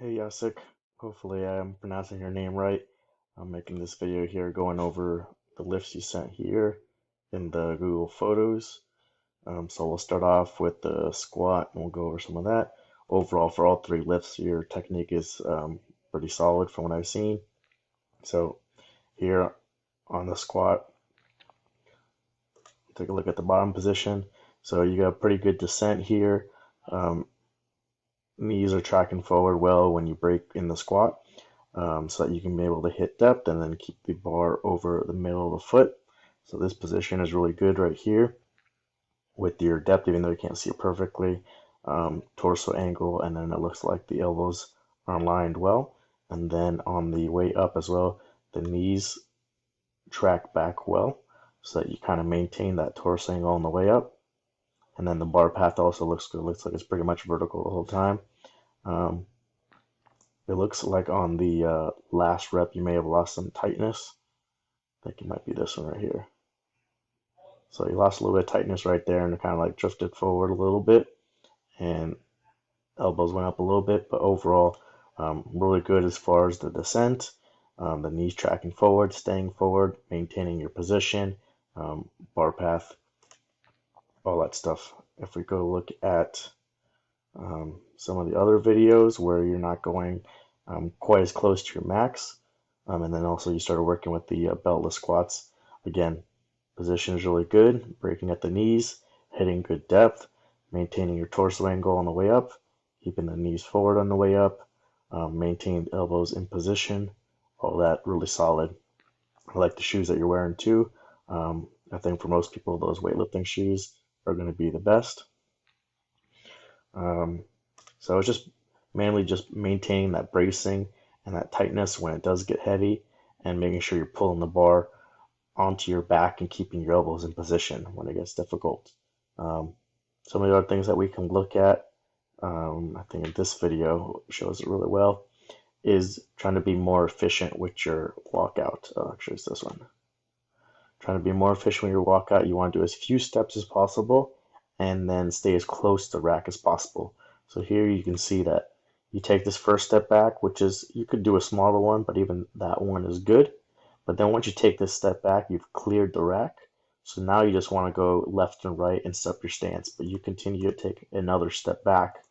Hey Jacek, hopefully I'm pronouncing your name right. I'm making this video here going over the lifts you sent here in the Google Photos. So we'll start off with the squat and we'll go over some of that. Overall, for all three lifts, your technique is pretty solid from what I've seen. So here on the squat, take a look at the bottom position. So you got pretty good descent here. Um, Knees are tracking forward well when you break in the squat. So that you can be able to hit depth and then keep the bar over the middle of the foot. So this position is really good right here with your depth, even though you can't see it perfectly. Torso angle, and then it looks like the elbows are aligned well. And then on the way up as well, the knees track back well so that you kind of maintain that torso angle on the way up. And then the bar path also looks good. It looks like it's pretty much vertical the whole time. Um, It looks like on the last rep you may have lost some tightness. I think it might be this one right here. So you lost a little bit of tightness right there and it kind of like drifted forward a little bit and elbows went up a little bit, but overall really good as far as the descent, the knees tracking forward, staying forward, maintaining your position, bar path, all that stuff. If we go look at some of the other videos where you're not going quite as close to your max. And then also you started working with the beltless squats. Again, position is really good, breaking at the knees, hitting good depth, maintaining your torso angle on the way up, keeping the knees forward on the way up, maintaining the elbows in position, all that really solid. I like the shoes that you're wearing too. I think for most people, those weightlifting shoes are going to be the best. Um, so it's just mainly just maintaining that bracing and that tightness when it does get heavy and making sure you're pulling the bar onto your back and keeping your elbows in position when it gets difficult. Um, some of the other things that we can look at, I think this video shows it really well, is trying to be more efficient with your walkout. Actually, it's this one. Trying to be more efficient with your walkout. You want to do as few steps as possible and then stay as close to the rack as possible. So here you can see that you take this first step back, which is, you could do a smaller one, but even that one is good. But then once you take this step back, you've cleared the rack. So now you just want to go left and right and set up your stance, but you continue to take another step back,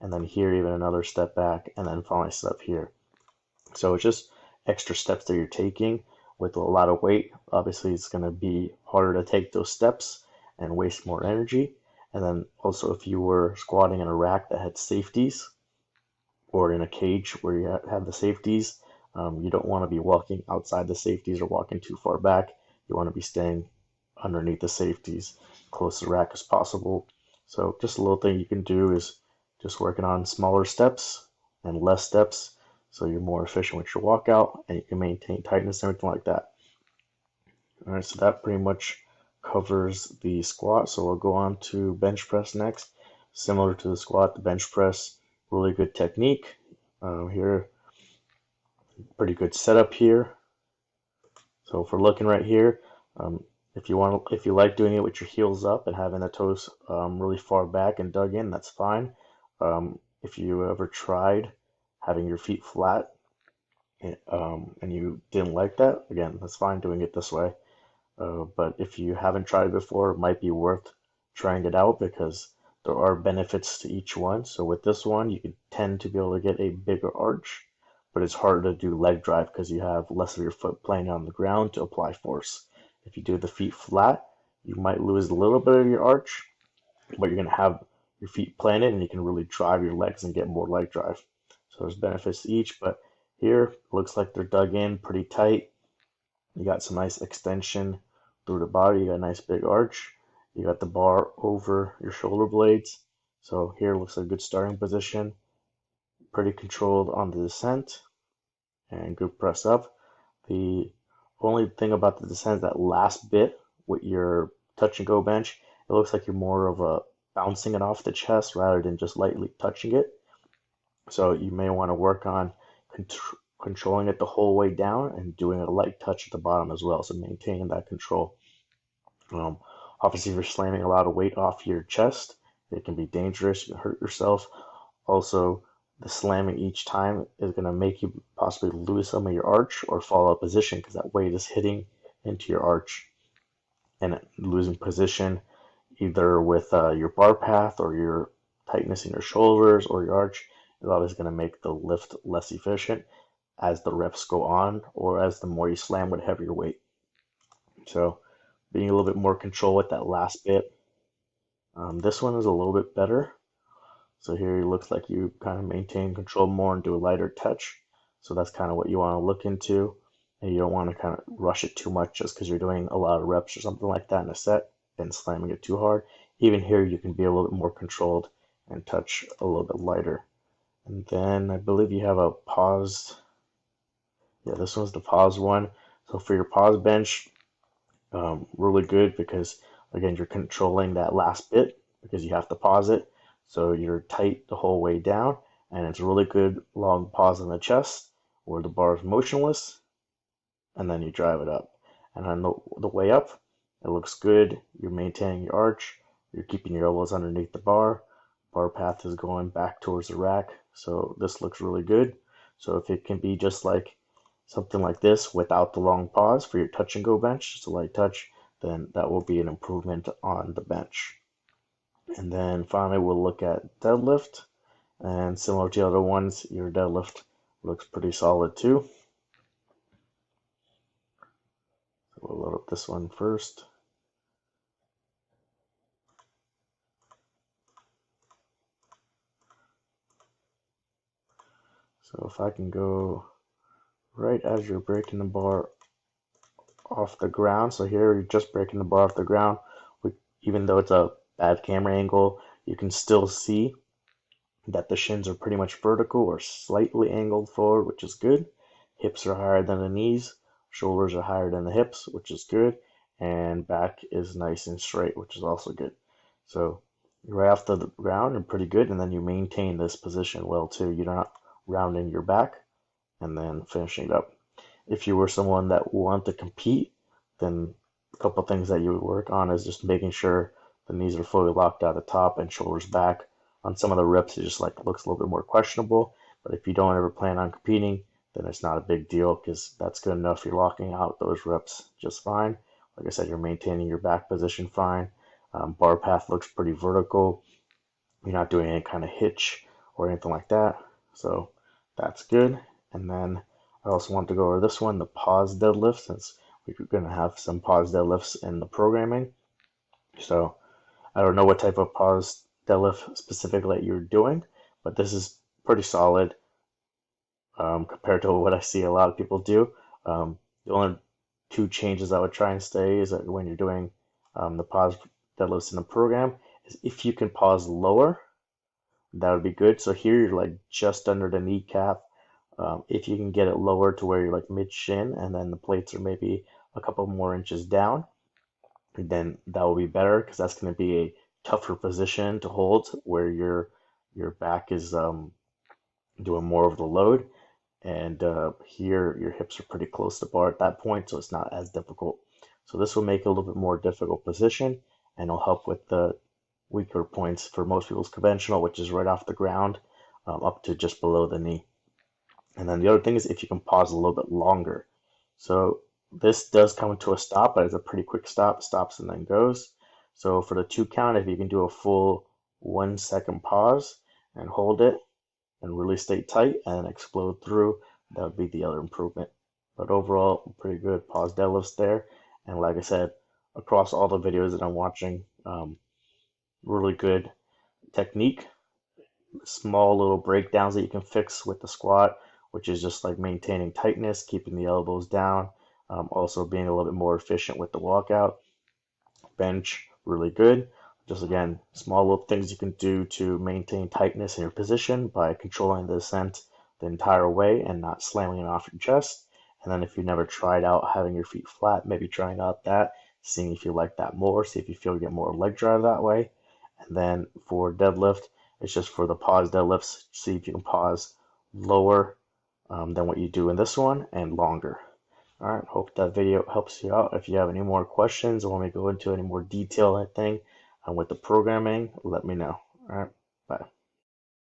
and then here even another step back, and then finally set up here. So it's just extra steps that you're taking with a lot of weight. Obviously, it's going to be harder to take those steps and waste more energy. And then also, if you were squatting in a rack that had safeties or in a cage where you have the safeties, you don't want to be walking outside the safeties or walking too far back. You want to be staying underneath the safeties, close to the rack as possible. So just a little thing you can do is just working on smaller steps and less steps so you're more efficient with your walkout and you can maintain tightness and everything like that. All right, so that pretty much covers the squat. So we'll go on to bench press next. Similar to the squat, the bench press, really good technique. Here, pretty good setup here. So if we're looking right here, if you like doing it with your heels up and having the toes really far back and dug in, that's fine. If you ever tried having your feet flat and you didn't like that, again, that's fine doing it this way. But if you haven't tried it before, it might be worth trying it out because there are benefits to each one. So with this one, you could tend to be able to get a bigger arch, but it's harder to do leg drive because you have less of your foot playing on the ground to apply force. If you do the feet flat, you might lose a little bit of your arch, but you're going to have your feet planted and you can really drive your legs and get more leg drive. So there's benefits to each, but here it looks like they're dug in pretty tight. You got some nice extension through the body. You got a nice big arch. You got the bar over your shoulder blades. So here looks like a good starting position. Pretty controlled on the descent and good press up. The only thing about the descent is that last bit with your touch and go bench, it looks like you're more of a bouncing it off the chest rather than just lightly touching it. So you may want to work on controlling it the whole way down and doing a light touch at the bottom as well. So maintaining that control. Um, Obviously, if you're slamming a lot of weight off your chest, it can be dangerous. You can hurt yourself. Also, the slamming each time is going to make you possibly lose some of your arch or fall out of position because that weight is hitting into your arch and losing position either with your bar path or your tightness in your shoulders or your arch is always going to make the lift less efficient as the reps go on or as the more you slam with heavier weight. So being a little bit more control with that last bit. This one is a little bit better. So here it looks like you kind of maintain control more and do a lighter touch. So that's kind of what you want to look into. And you don't want to kind of rush it too much just because you're doing a lot of reps or something like that in a set and slamming it too hard. Even here you can be a little bit more controlled and touch a little bit lighter. And then I believe you have a pause. Yeah, this one's the pause one. So for your pause bench, really good because again you're controlling that last bit because you have to pause it. So you're tight the whole way down, and it's a really good long pause in the chest where the bar is motionless, and then you drive it up. And on the way up, it looks good. You're maintaining your arch. You're keeping your elbows underneath the bar. Bar path is going back towards the rack. So this looks really good. So if it can be just like something like this without the long pause for your touch and go bench, just a light touch, then that will be an improvement on the bench. And then finally, we'll look at deadlift. And similar to the other ones, your deadlift looks pretty solid too. So we'll load up this one first. So if I can go right as you're breaking the bar off the ground. So here you're just breaking the bar off the ground. Even though it's a bad camera angle, you can still see that the shins are pretty much vertical or slightly angled forward, which is good. Hips are higher than the knees, shoulders are higher than the hips, which is good, and back is nice and straight, which is also good. So right off the ground and pretty good, and then you maintain this position well too. You're not rounding your back and then finishing it up. If you were someone that wanted to compete, then a couple things that you would work on is just making sure the knees are fully locked out the top and shoulders back. On some of the reps, it just like looks a little bit more questionable. But if you don't ever plan on competing, then it's not a big deal because that's good enough. You're locking out those reps just fine. Like I said, you're maintaining your back position fine. Bar path looks pretty vertical. You're not doing any kind of hitch or anything like that. So that's good. And then I also want to go over this one, the pause deadlift, since we're going to have some pause deadlifts in the programming. So I don't know what type of pause deadlift specifically that you're doing, but this is pretty solid compared to what I see a lot of people do. The only two changes I would try and stay is that when you're doing the pause deadlifts in the program, is if you can pause lower, that would be good. So here you're like just under the kneecap. If you can get it lower to where you're like mid shin and then the plates are maybe a couple more inches down, then that will be better because that's going to be a tougher position to hold where your back is doing more of the load. And here your hips are pretty close to the bar at that point, so it's not as difficult. So this will make it a little bit more difficult position and it'll help with the weaker points for most people's conventional, which is right off the ground up to just below the knee. And then the other thing is if you can pause a little bit longer. So this does come to a stop, but it's a pretty quick stop, stops and then goes. So for the 2 count, if you can do a full 1 second pause and hold it and really stay tight and explode through, that would be the other improvement. But overall, pretty good pause deadlifts there. And like I said, across all the videos that I'm watching, really good technique. Small little breakdowns that you can fix with the squat, which is just like maintaining tightness, keeping the elbows down, also being a little bit more efficient with the walkout. Bench, really good. Just again, small little things you can do to maintain tightness in your position by controlling the descent the entire way and not slamming it off your chest. And then if you never tried out having your feet flat, maybe trying out that, seeing if you like that more, see if you feel you get more leg drive that way. And then for deadlift, it's just for the pause deadlifts, see if you can pause lower than what you do in this one and longer. All right, hope that video helps you out. If you have any more questions or want me to go into any more detail, with the programming, let me know. All right.